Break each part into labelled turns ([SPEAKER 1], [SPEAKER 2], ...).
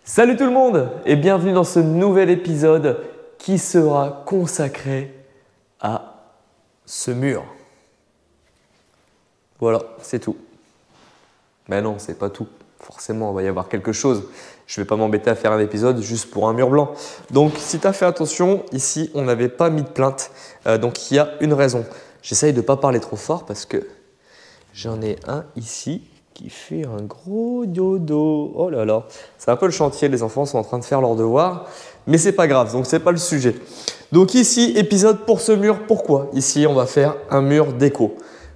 [SPEAKER 1] Salut tout le monde et bienvenue dans ce nouvel épisode qui sera consacré à ce mur. Voilà, c'est tout. Mais non, c'est pas tout. Forcément, il va y avoir quelque chose. Je ne vais pas m'embêter à faire un épisode juste pour un mur blanc. Donc, si tu as fait attention, ici, on n'avait pas mis de plainte. Donc, il y a une raison. J'essaye de ne pas parler trop fort parce que j'en ai un ici qui fait un gros dodo. Oh là là, c'est un peu le chantier, les enfants sont en train de faire leurs devoirs, mais c'est pas grave, donc c'est pas le sujet. Donc ici, épisode pour ce mur, pourquoi? Ici, on va faire un mur déco.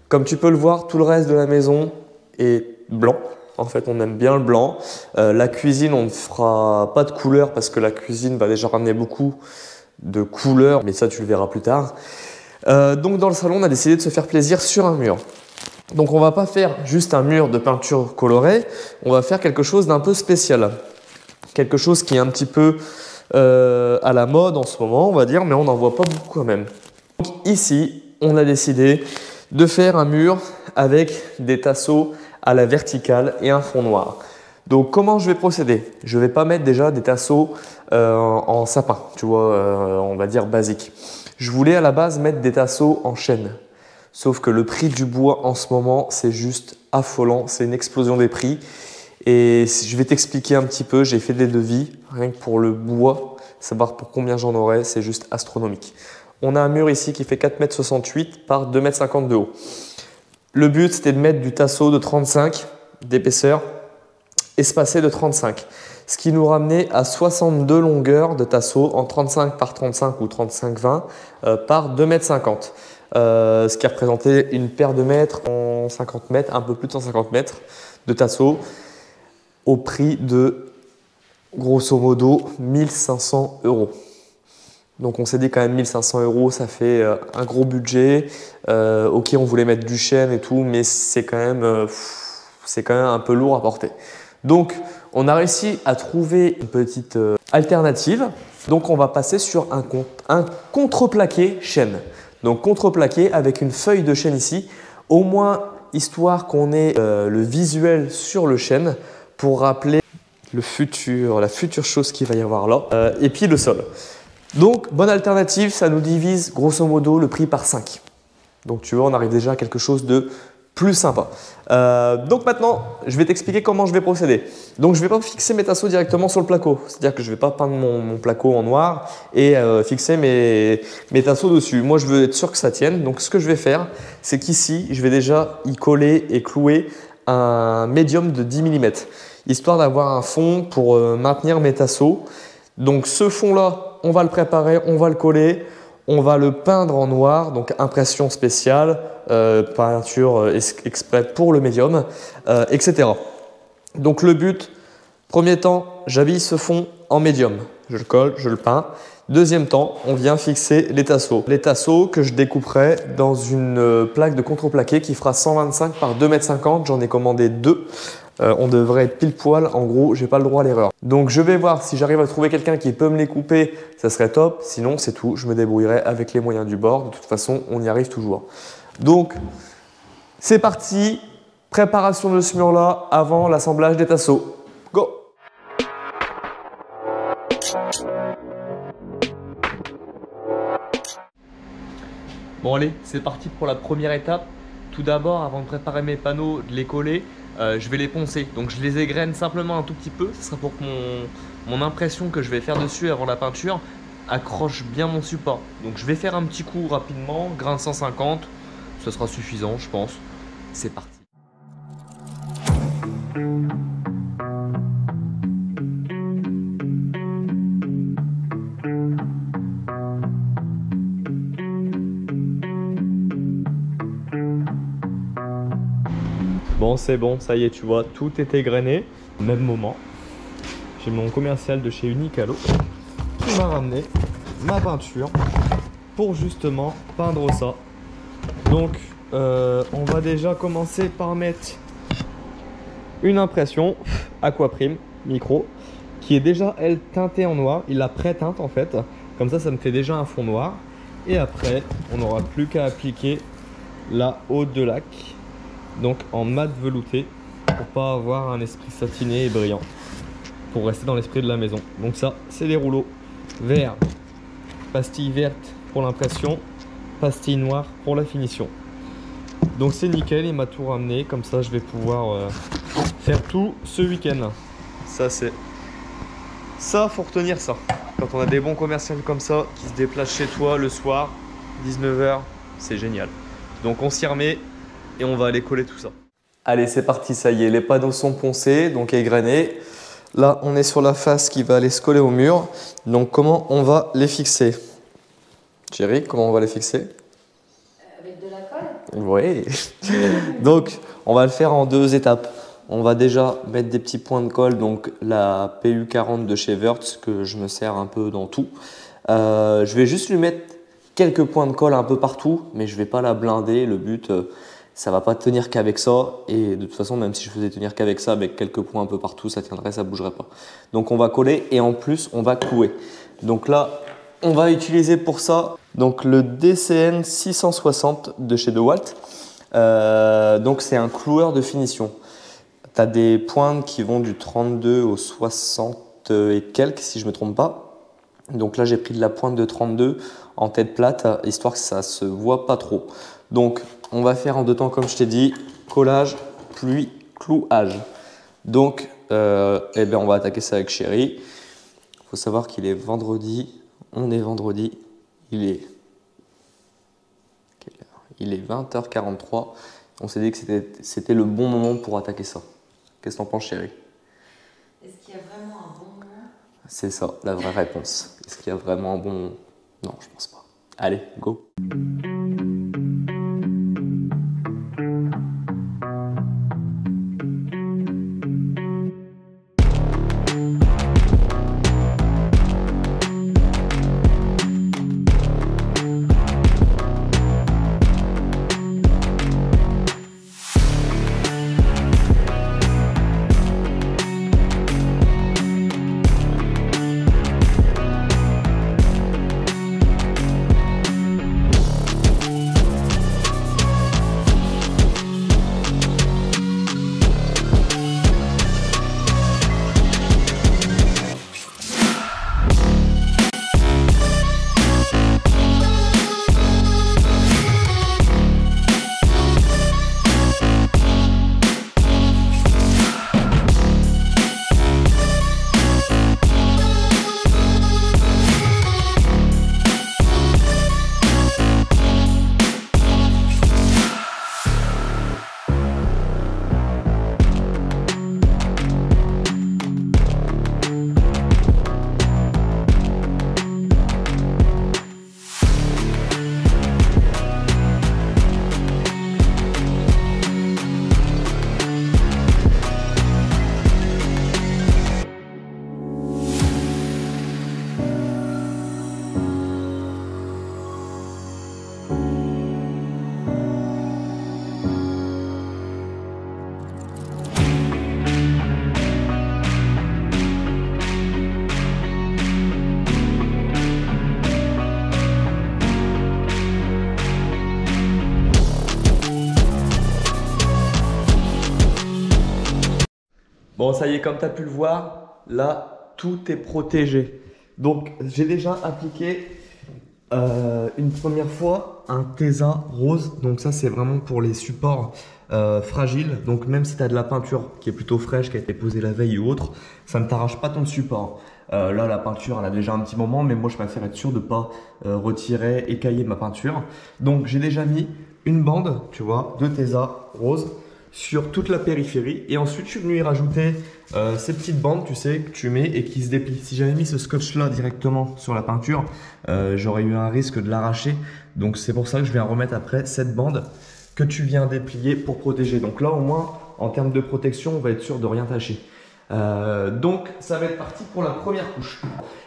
[SPEAKER 1] Comme tu peux le voir, tout le reste de la maison est blanc. En fait, on aime bien le blanc. La cuisine, on ne fera pas de couleur parce que la cuisine va déjà ramener beaucoup de couleurs, mais ça, tu le verras plus tard. Donc dans le salon, on a décidé de se faire plaisir sur un mur. Donc on va pas faire juste un mur de peinture colorée, on va faire quelque chose d'un peu spécial. Quelque chose qui est un petit peu à la mode en ce moment, on va dire, mais on n'en voit pas beaucoup quand même. Donc ici, on a décidé de faire un mur avec des tasseaux à la verticale et un fond noir. Donc comment je vais procéder? Je ne vais pas mettre déjà des tasseaux en sapin, tu vois, on va dire basique. Je voulais à la base mettre des tasseaux en chêne. Sauf que le prix du bois en ce moment, c'est juste affolant. C'est une explosion des prix. Et je vais t'expliquer un petit peu. J'ai fait des devis, rien que pour le bois. Savoir pour combien j'en aurai, c'est juste astronomique. On a un mur ici qui fait 4,68 m par 2,50 m de haut. Le but, c'était de mettre du tasseau de 35 d'épaisseur, espacé de 35. Ce qui nous ramenait à 62 longueurs de tasseau en 35 par 35 ou 35-20 par 2,50 m. Ce qui représentait une paire de mètres en 50 mètres, un peu plus de 150 mètres de tasseau au prix de grosso modo 1500 €. Donc on s'est dit quand même 1500 €, ça fait un gros budget. Ok, on voulait mettre du chêne et tout, mais c'est quand même un peu lourd à porter. Donc on a réussi à trouver une petite alternative. Donc on va passer sur un contreplaqué chêne. Donc contreplaqué avec une feuille de chêne ici, au moins histoire qu'on ait le visuel sur le chêne pour rappeler la future chose qu'il va y avoir là, et puis le sol. Donc bonne alternative, ça nous divise grosso modo le prix par 5. Donc tu vois, on arrive déjà à quelque chose de plus sympa. Donc maintenant, je vais t'expliquer comment je vais procéder. Donc je ne vais pas fixer mes tasseaux directement sur le placo. C'est-à-dire que je ne vais pas peindre mon placo en noir et fixer mes tasseaux dessus. Moi, je veux être sûr que ça tienne. Donc ce que je vais faire, c'est qu'ici, je vais déjà y coller et clouer un médium de 10 mm, histoire d'avoir un fond pour maintenir mes tasseaux. Donc ce fond-là, on va le préparer, on va le coller. On va le peindre en noir, donc impression spéciale, peinture exprès pour le médium, etc. Donc le but, premier temps, j'habille ce fond en médium. Je le colle, je le peins. Deuxième temps, on vient fixer les tasseaux. Les tasseaux que je découperai dans une plaque de contreplaqué qui fera 125 par 2,50 m. J'en ai commandé 2. On devrait être pile poil, en gros, j'ai pas le droit à l'erreur. Donc je vais voir si j'arrive à trouver quelqu'un qui peut me les couper, ça serait top. Sinon, c'est tout, je me débrouillerai avec les moyens du bord. De toute façon, on y arrive toujours. Donc, c'est parti. Préparation de ce mur-là avant l'assemblage des tasseaux. Go! Bon allez, c'est parti pour la première étape. Tout d'abord, avant de préparer mes panneaux, de les coller, je vais les poncer. Donc je les égrène simplement un tout petit peu. Ce sera pour que mon impression que je vais faire dessus avant la peinture accroche bien mon support. Donc je vais faire un petit coup rapidement, grain de 150. Ce sera suffisant, je pense. C'est parti. Bon, c'est bon, ça y est, tu vois, tout est égrené. Au même moment, j'ai mon commercial de chez Unicalo qui m'a ramené ma peinture pour justement peindre ça. Donc, on va déjà commencer par mettre une impression Aquaprime Micro qui est déjà, elle, teintée en noir. Il la pré-teinte en fait. Comme ça me fait déjà un fond noir. Et après, on n'aura plus qu'à appliquer la haute de lac. Donc en mat velouté pour pas avoir un esprit satiné et brillant. pour rester dans l'esprit de la maison. Donc ça, c'est des rouleaux verts, pastille verte pour l'impression, pastille noire pour la finition. Donc c'est nickel, il m'a tout ramené, comme ça je vais pouvoir faire tout ce week-end. Ça c'est... Ça, faut retenir ça. Quand on a des bons commerciaux comme ça, qui se déplacent chez toi le soir, 19 h, c'est génial. Donc on s'y remet et on va aller coller tout ça. Allez, c'est parti, ça y est, les panneaux sont poncés, donc égrenés. Là, on est sur la face qui va aller se coller au mur. Donc comment on va les fixer? Thierry, comment on va les fixer?
[SPEAKER 2] Avec de la colle?
[SPEAKER 1] Oui. Donc, on va le faire en 2 étapes. On va déjà mettre des petits points de colle, donc la PU40 de chez Wurtz, que je me sers un peu dans tout. Je vais juste lui mettre quelques points de colle un peu partout, mais je ne vais pas la blinder. Le but, ça ne va pas tenir qu'avec ça. Et de toute façon, même si je faisais tenir qu'avec ça, avec quelques points un peu partout, ça tiendrait, ça ne bougerait pas. Donc, on va coller et en plus, on va clouer. Donc là, on va utiliser pour ça donc le DCN 660 de chez DeWalt. Donc, c'est un cloueur de finition. Tu as des pointes qui vont du 32 au 60 et quelques, si je ne me trompe pas. Donc là, j'ai pris de la pointe de 32 en tête plate, histoire que ça ne se voit pas trop. Donc, on va faire en 2 temps, comme je t'ai dit, collage, puis clouage. Donc, eh bien, on va attaquer ça avec Chéri. Il faut savoir qu'il est vendredi. On est vendredi. Il est 20h43. On s'est dit que c'était le bon moment pour attaquer ça. Qu'est-ce que t'en penses, Chéri?
[SPEAKER 2] Est-ce qu'il y a vraiment un bon moment?
[SPEAKER 1] C'est ça, la vraie réponse. Est-ce qu'il y a vraiment un bon moment? Non, je pense pas. Allez, go! Bon, ça y est, comme tu as pu le voir, là, tout est protégé. Donc, j'ai déjà appliqué une première fois un Tesa rose. Donc ça, c'est vraiment pour les supports fragiles. Donc même si tu as de la peinture qui est plutôt fraîche, qui a été posée la veille ou autre, ça ne t'arrache pas ton support. Là, la peinture, elle a déjà un petit moment, mais moi, je préfère être sûr de ne pas retirer, écailler ma peinture. Donc, j'ai déjà mis une bande, tu vois, de Tesa rose sur toute la périphérie. Et ensuite, je suis venu y rajouter ces petites bandes, tu sais, que tu mets et qui se déplient. Si j'avais mis ce scotch-là directement sur la peinture, j'aurais eu un risque de l'arracher. Donc, c'est pour ça que je viens remettre après cette bande que tu viens déplier pour protéger. Donc là, au moins, en termes de protection, on va être sûr de rien tâcher. Donc, ça va être parti pour la première couche.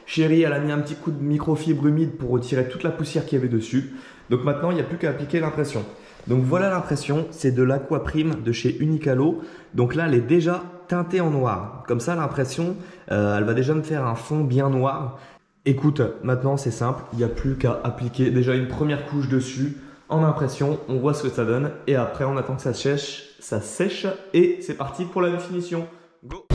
[SPEAKER 1] Chéri, elle a mis un petit coup de microfibre humide pour retirer toute la poussière qu'il y avait dessus. Donc maintenant, il n'y a plus qu'à appliquer l'impression. Donc voilà l'impression, c'est de l'Aquaprime de chez Unicalo. Donc là, elle est déjà teintée en noir. Comme ça, l'impression, elle va déjà me faire un fond bien noir. Écoute, maintenant c'est simple, il n'y a plus qu'à appliquer déjà une première couche dessus en impression. On voit ce que ça donne et après, on attend que ça sèche et c'est parti pour la finition. Go!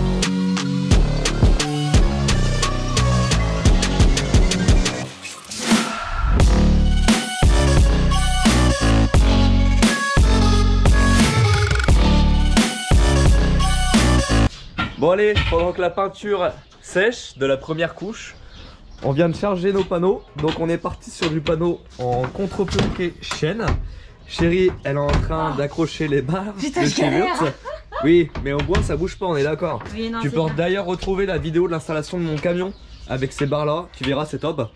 [SPEAKER 1] allez, pendant que la peinture sèche de la première couche, on vient de charger nos panneaux. Donc on est parti sur du panneau en contreplaqué chêne. Chérie, elle est en train d'accrocher les barres de chez Wurtz. Oui, mais au bois ça bouge pas, on est d'accord.
[SPEAKER 2] Oui,
[SPEAKER 1] tu peux d'ailleurs retrouver la vidéo de l'installation de mon camion avec ces barres là, tu verras, c'est top.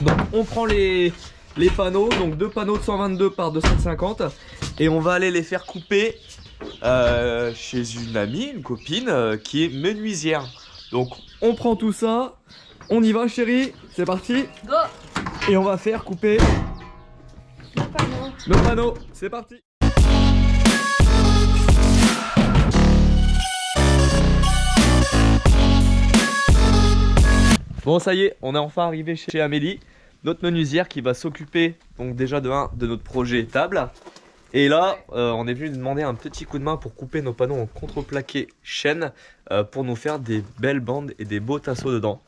[SPEAKER 1] Donc on prend les panneaux, donc 2 panneaux de 122 par 250 et on va aller les faire couper chez une amie, une copine qui est menuisière. Donc on prend tout ça, on y va chérie, c'est parti.
[SPEAKER 2] Go.
[SPEAKER 1] Et on va faire couper nos panneaux, c'est parti. Bon ça y est, on est enfin arrivé chez Amélie, notre menuisière qui va s'occuper donc déjà de notre projet table. Et là, on est venu demander un petit coup de main pour couper nos panneaux en contreplaqué chêne pour nous faire des belles bandes et des beaux tasseaux dedans.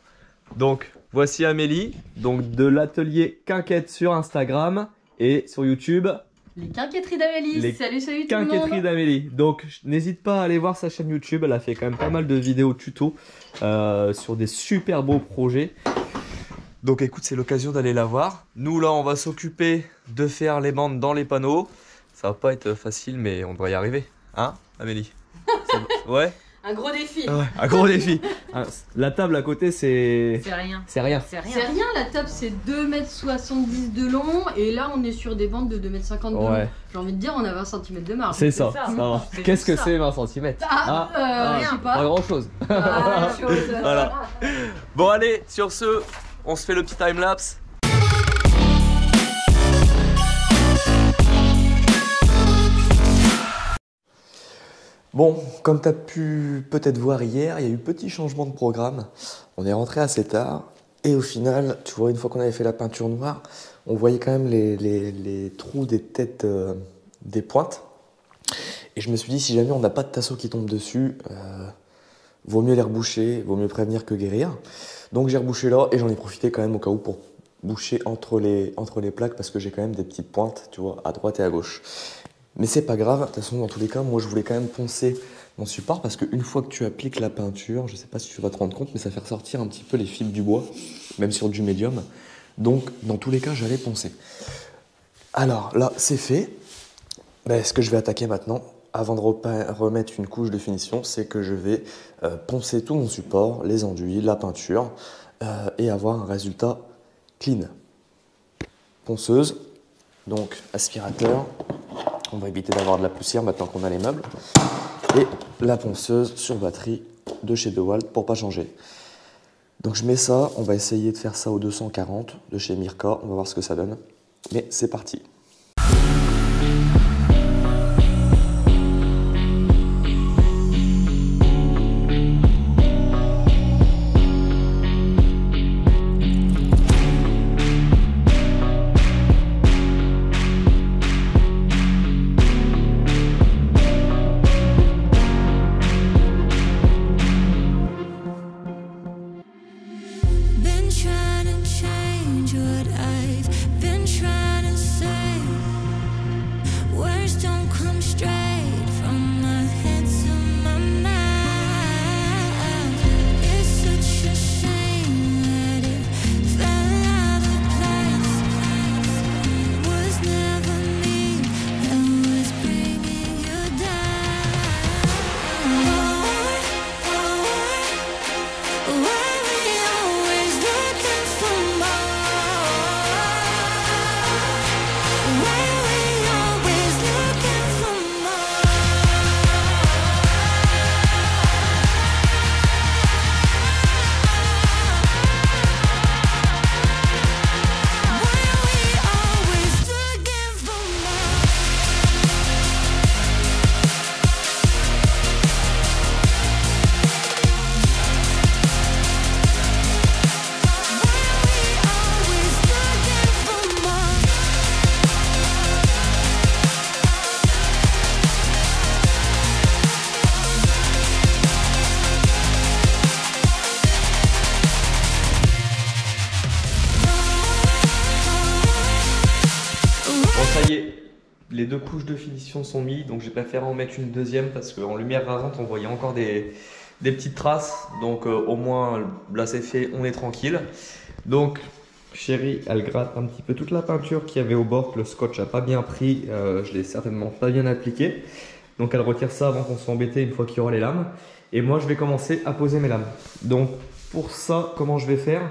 [SPEAKER 1] Donc voici Amélie, donc de l'atelier Quinquette sur Instagram et sur YouTube.
[SPEAKER 2] Les quinquetteries d'Amélie, salut tout le monde.
[SPEAKER 1] Quinquetteries d'Amélie. Donc n'hésite pas à aller voir sa chaîne YouTube, elle a fait quand même pas mal de vidéos tuto sur des super beaux projets. Donc écoute, c'est l'occasion d'aller la voir. Nous là, on va s'occuper de faire les bandes dans les panneaux. Ça va pas être facile, mais on devrait y arriver. Hein, Amélie? Ouais.
[SPEAKER 2] Un gros défi.
[SPEAKER 1] Ouais, un gros défi. La table à côté, c'est...
[SPEAKER 2] C'est rien.
[SPEAKER 1] C'est rien.
[SPEAKER 2] C'est rien, la table c'est 2,70 m de long et là on est sur des bandes de 2,50 m de long. J'ai envie de dire on a 20 cm de marge.
[SPEAKER 1] C'est ça. Qu'est-ce que c'est 20 cm?
[SPEAKER 2] Je sais pas.
[SPEAKER 1] Pas grand chose. Voilà. Bon allez, sur ce, on se fait le petit time-lapse. Bon, comme tu as pu peut-être voir hier, il y a eu petit changement de programme. On est rentré assez tard et au final, tu vois, une fois qu'on avait fait la peinture noire, on voyait quand même les trous des têtes des pointes. Et je me suis dit, si jamais on n'a pas de tasseau qui tombe dessus, vaut mieux les reboucher, vaut mieux prévenir que guérir. Donc j'ai rebouché là et j'en ai profité quand même au cas où pour boucher entre les plaques parce que j'ai quand même des petites pointes, tu vois, à droite et à gauche. Mais c'est pas grave, de toute façon dans tous les cas, moi je voulais quand même poncer mon support parce qu'une fois que tu appliques la peinture, je sais pas si tu vas te rendre compte, mais ça fait ressortir un petit peu les fibres du bois, même sur du médium. Donc dans tous les cas, j'allais poncer. Alors là, c'est fait. Ben, ce que je vais attaquer maintenant, avant de remettre une couche de finition, c'est que je vais poncer tout mon support, les enduits, la peinture, et avoir un résultat clean. Ponceuse, donc aspirateur. On va éviter d'avoir de la poussière maintenant qu'on a les meubles. Et la ponceuse sur batterie de chez DeWalt pour pas changer. Donc je mets ça, on va essayer de faire ça au 240 de chez Mirka. On va voir ce que ça donne. Mais c'est parti. Les 2 couches de finition sont mises, donc j'ai préféré en mettre une deuxième parce qu'en lumière rasante on voyait encore des des petites traces. Donc au moins là c'est fait, on est tranquille. Donc chérie, elle gratte un petit peu toute la peinture qu'il y avait au bord, que le scotch n'a pas bien pris. Je l'ai certainement pas bien appliqué. Donc elle retire ça avant qu'on soit embêté une fois qu'il y aura les lames. Et moi je vais commencer à poser mes lames. Donc pour ça, comment je vais faire?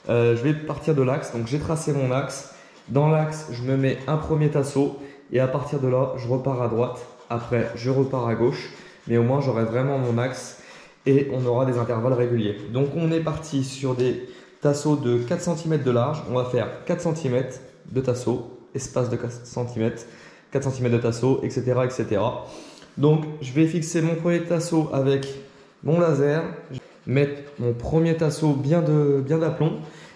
[SPEAKER 1] Je vais partir de l'axe. Donc j'ai tracé mon axe. Dans l'axe, je me mets un premier tasseau. Et à partir de là, je repars à droite. Après, je repars à gauche. Mais au moins, j'aurai vraiment mon axe. Et on aura des intervalles réguliers. Donc on est parti sur des tasseaux de 4 cm de large. On va faire 4 cm de tasseau. Espace de 4 cm. 4 cm de tasseau, etc., etc. Donc, je vais fixer mon premier tasseau avec mon laser, je vais mettre mon premier tasseau bien d'aplomb.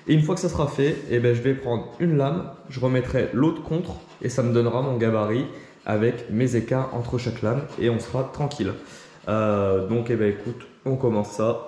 [SPEAKER 1] Et une fois que ça sera fait, eh ben, je vais prendre une lame, je remettrai l'autre contre et ça me donnera mon gabarit avec mes écarts entre chaque lame et on sera tranquille. Donc, eh ben, écoute, on commence ça.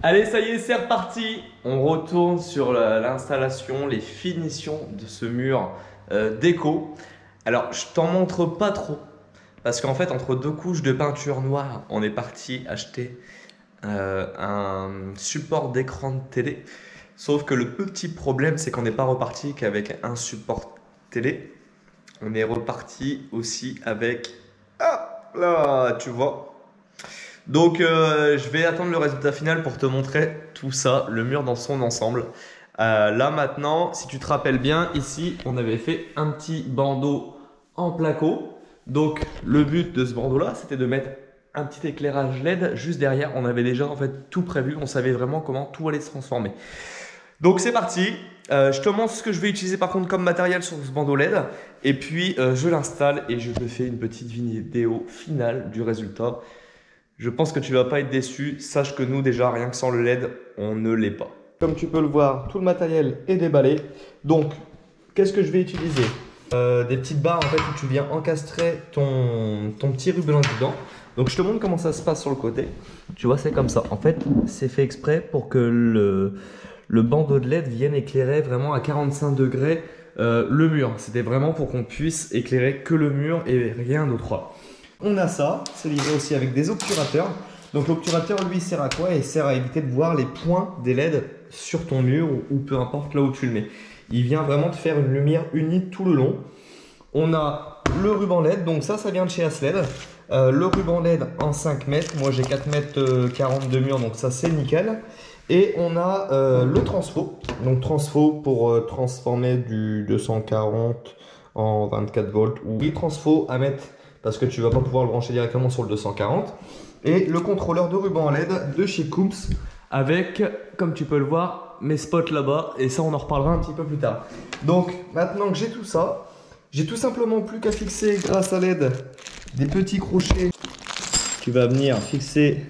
[SPEAKER 1] Allez, ça y est, c'est reparti. On retourne sur l'installation, les finitions de ce mur déco. Alors, je t'en montre pas trop parce qu'en fait, entre deux couches de peinture noire, on est parti acheter un support d'écran de télé. Sauf que le petit problème, c'est qu'on n'est pas reparti qu'avec un support télé. On est reparti aussi avec... Ah, là, tu vois. Donc je vais attendre le résultat final pour te montrer tout ça, le mur dans son ensemble. Là maintenant, si tu te rappelles bien, ici on avait fait un petit bandeau en placo. Donc le but de ce bandeau là, c'était de mettre un petit éclairage LED juste derrière. On avait déjà en fait tout prévu, on savait vraiment comment tout allait se transformer. Donc c'est parti. Je te montre ce que je vais utiliser par contre comme matériel sur ce bandeau LED. Et puis je l'installe et je te fais une petite vidéo finale du résultat. Je pense que tu ne vas pas être déçu. Sache que nous, déjà, rien que sans le LED, on ne l'est pas. Comme tu peux le voir, tout le matériel est déballé. Donc, qu'est-ce que je vais utiliser? Des petites barres en fait, où tu viens encastrer ton petit ruban dedans. Donc, je te montre comment ça se passe sur le côté. Tu vois, c'est comme ça. En fait, c'est fait exprès pour que le bandeau de LED vienne éclairer vraiment à 45 degrés le mur. C'était vraiment pour qu'on puisse éclairer que le mur et rien d'autre. On a ça, c'est livré aussi avec des obturateurs. Donc l'obturateur, lui, sert à quoi? Il sert à éviter de voir les points des LED sur ton mur ou peu importe là où tu le mets. Il vient vraiment te faire une lumière unie tout le long. On a le ruban LED, donc ça vient de chez Asled. Le ruban LED en 5 mètres, moi j'ai 4 mètres 40 de mur, donc ça c'est nickel. Et on a le transfo, donc transfo pour transformer du 240 en 24 volts ou le transfo à mettre parce que tu ne vas pas pouvoir le brancher directement sur le 240. Et le contrôleur de ruban LED de chez Coombs avec, comme tu peux le voir, mes spots là-bas. Et ça, on en reparlera un petit peu plus tard. Donc, maintenant que j'ai tout ça, j'ai tout simplement plus qu'à fixer grâce à l'aide des petits crochets. Tu vas venir fixer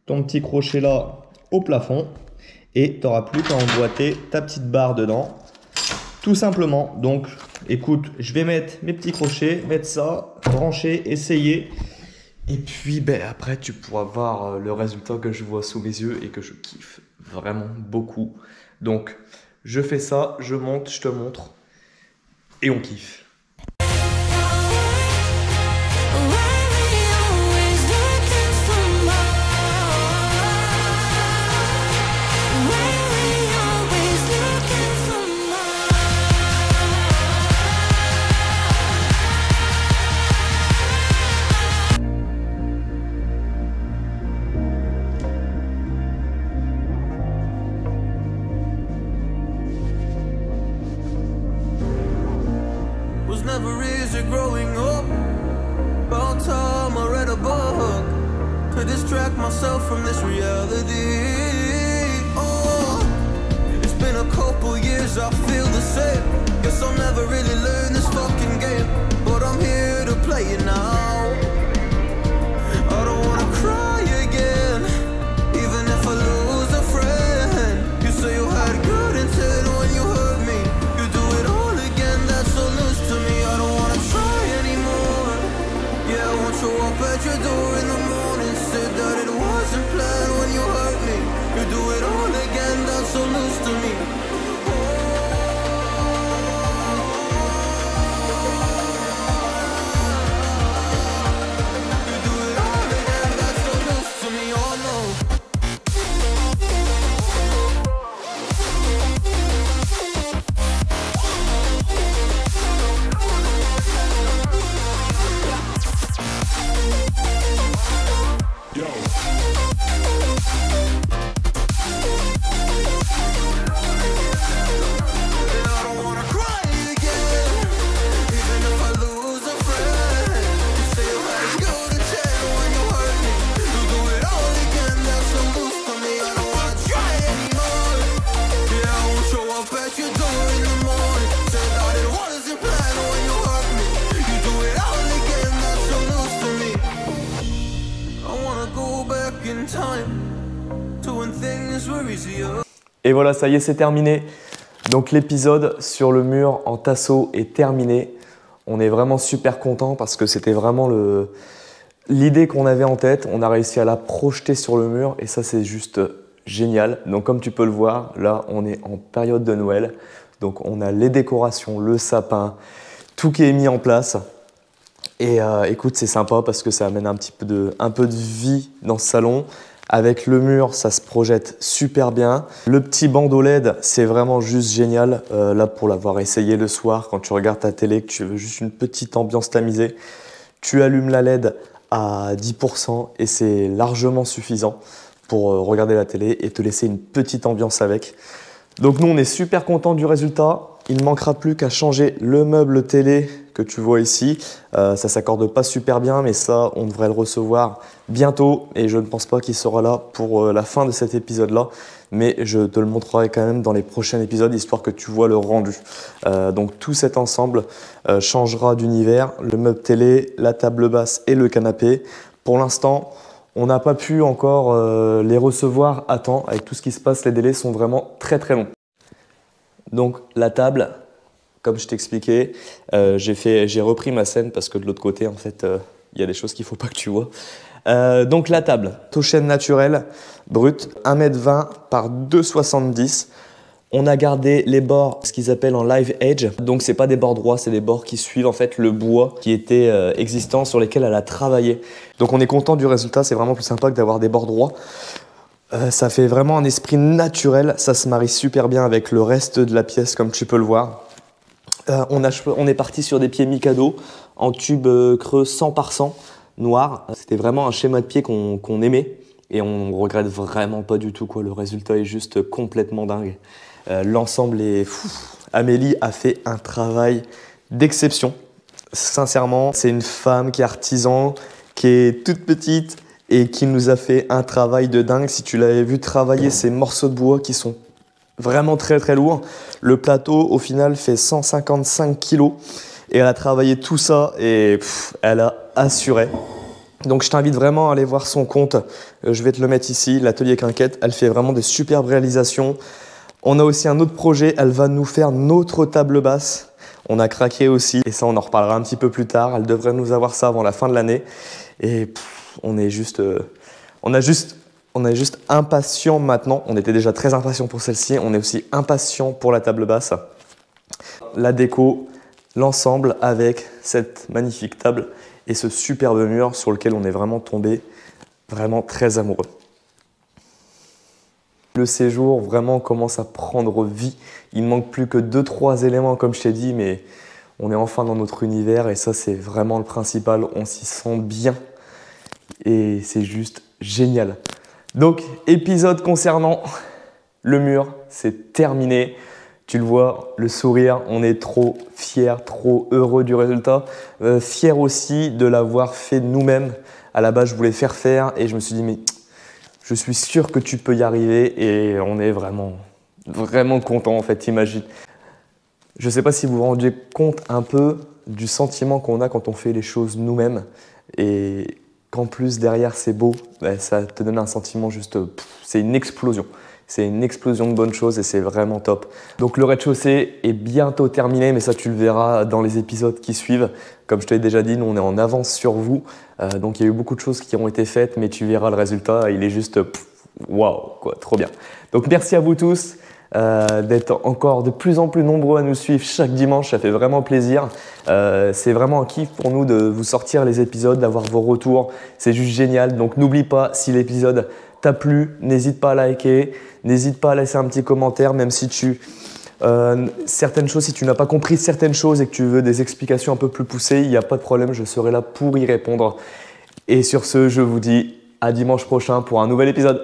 [SPEAKER 1] ton petit crochet là au plafond et tu n'auras plus qu'à emboîter ta petite barre dedans. Tout simplement. Donc, écoute, je vais mettre mes petits crochets, mettre ça, brancher, essayer. Et puis, ben, après, tu pourras voir le résultat que je vois sous mes yeux et que je kiffe vraiment beaucoup. Donc, je fais ça, je monte, je te montre et on kiffe.
[SPEAKER 3] growing up. About time I read a book to distract myself from this reality. Oh, it's been a couple years, I feel the same. Guess I'll never really learn this fucking game, but I'm here to play it now. I don't wanna cry again, even if I lose a friend. You say you had good intent when you hurt me. You do it all again, that's so loose to me. I don't wanna try anymore. Yeah, I won't show up at your door in the morning. Said that it wasn't planned when you hurt me. You do it all again, that's so loose to me.
[SPEAKER 1] Et voilà, ça y est, c'est terminé. Donc l'épisode sur le mur en tasseau est terminé. On est vraiment super content parce que c'était vraiment l'idée qu'on avait en tête. On a réussi à la projeter sur le mur et ça, c'est juste génial. Donc comme tu peux le voir, là, on est en période de Noël. Donc on a les décorations, le sapin, tout qui est mis en place. Et écoute, c'est sympa parce que ça amène un peu de vie dans ce salon. Avec le mur, ça se projette super bien. Le petit bandeau LED, c'est vraiment juste génial. Là, pour l'avoir essayé le soir, quand tu regardes ta télé, que tu veux juste une petite ambiance tamisée, tu allumes la LED à 10% et c'est largement suffisant pour regarder la télé et te laisser une petite ambiance avec. Donc nous, on est super contents du résultat. Il ne manquera plus qu'à changer le meuble télé que tu vois ici. Ça ne s'accorde pas super bien, mais ça, on devrait le recevoir bientôt. Et je ne pense pas qu'il sera là pour la fin de cet épisode-là. Mais je te le montrerai quand même dans les prochains épisodes, histoire que tu vois le rendu. Donc tout cet ensemble changera d'univers. Le meuble télé, la table basse et le canapé. Pour l'instant, on n'a pas pu encore les recevoir à temps. Avec tout ce qui se passe, les délais sont vraiment très très longs. Donc la table, comme je t'expliquais, j'ai repris ma scène parce que de l'autre côté, en fait, il y a des choses qu'il ne faut pas que tu vois. Donc la table, Toshen naturelle, brute, 1,20 m par 2,70 m. On a gardé les bords, ce qu'ils appellent en live edge. Donc c'est pas des bords droits, c'est des bords qui suivent en fait le bois qui était existant, sur lesquels elle a travaillé. Donc on est content du résultat, c'est vraiment plus sympa que d'avoir des bords droits. Ça fait vraiment un esprit naturel, ça se marie super bien avec le reste de la pièce comme tu peux le voir. On est parti sur des pieds Mikado en tube creux 100 par 100 noir. C'était vraiment un schéma de pied qu'on aimait et on regrette vraiment pas du tout, quoi. Le résultat est juste complètement dingue. L'ensemble est fou. Amélie a fait un travail d'exception. Sincèrement, c'est une femme qui est artisan, qui est toute petite et qui nous a fait un travail de dingue. Si tu l'avais vu travailler ces morceaux de bois qui sont vraiment très très lourds, le plateau au final fait 155 kg et elle a travaillé tout ça et elle a assuré. Donc je t'invite vraiment à aller voir son compte, je vais te le mettre ici, l'atelier Quinquette. Elle fait vraiment des superbes réalisations. On a aussi un autre projet, elle va nous faire notre table basse. On a craqué aussi et ça on en reparlera un petit peu plus tard. Elle devrait nous avoir ça avant la fin de l'année et on est juste impatient maintenant. On était déjà très impatient pour celle-ci, on est aussi impatient pour la table basse. La déco, l'ensemble avec cette magnifique table et ce superbe mur sur lequel on est vraiment tombé vraiment très amoureux. Le séjour vraiment commence à prendre vie. Il ne manque plus que 2-3 éléments comme je t'ai dit, mais on est enfin dans notre univers et ça c'est vraiment le principal. On s'y sent bien et c'est juste génial. Donc épisode concernant le mur, c'est terminé. Tu le vois, le sourire, on est trop fiers, trop heureux du résultat. Fiers aussi de l'avoir fait nous-mêmes. À la base, je voulais faire et je me suis dit, mais je suis sûr que tu peux y arriver et on est vraiment, vraiment content en fait, imagine. Je ne sais pas si vous vous rendez compte un peu du sentiment qu'on a quand on fait les choses nous-mêmes et qu'en plus derrière c'est beau, ça te donne un sentiment juste, c'est une explosion. C'est une explosion de bonnes choses et c'est vraiment top. Donc le rez-de-chaussée est bientôt terminé, mais ça tu le verras dans les épisodes qui suivent. Comme je te l'ai déjà dit, nous on est en avance sur vous. Donc il y a eu beaucoup de choses qui ont été faites, mais tu verras le résultat, il est juste waouh, quoi, trop bien. Donc merci à vous tous. D'être encore de plus en plus nombreux à nous suivre chaque dimanche, ça fait vraiment plaisir. C'est vraiment un kiff pour nous de vous sortir les épisodes, d'avoir vos retours, c'est juste génial. Donc n'oublie pas, si l'épisode t'a plu, n'hésite pas à liker, n'hésite pas à laisser un petit commentaire, même si certaines choses, si tu n'as pas compris certaines choses et que tu veux des explications un peu plus poussées, il n'y a pas de problème, je serai là pour y répondre. Et sur ce, je vous dis à dimanche prochain pour un nouvel épisode.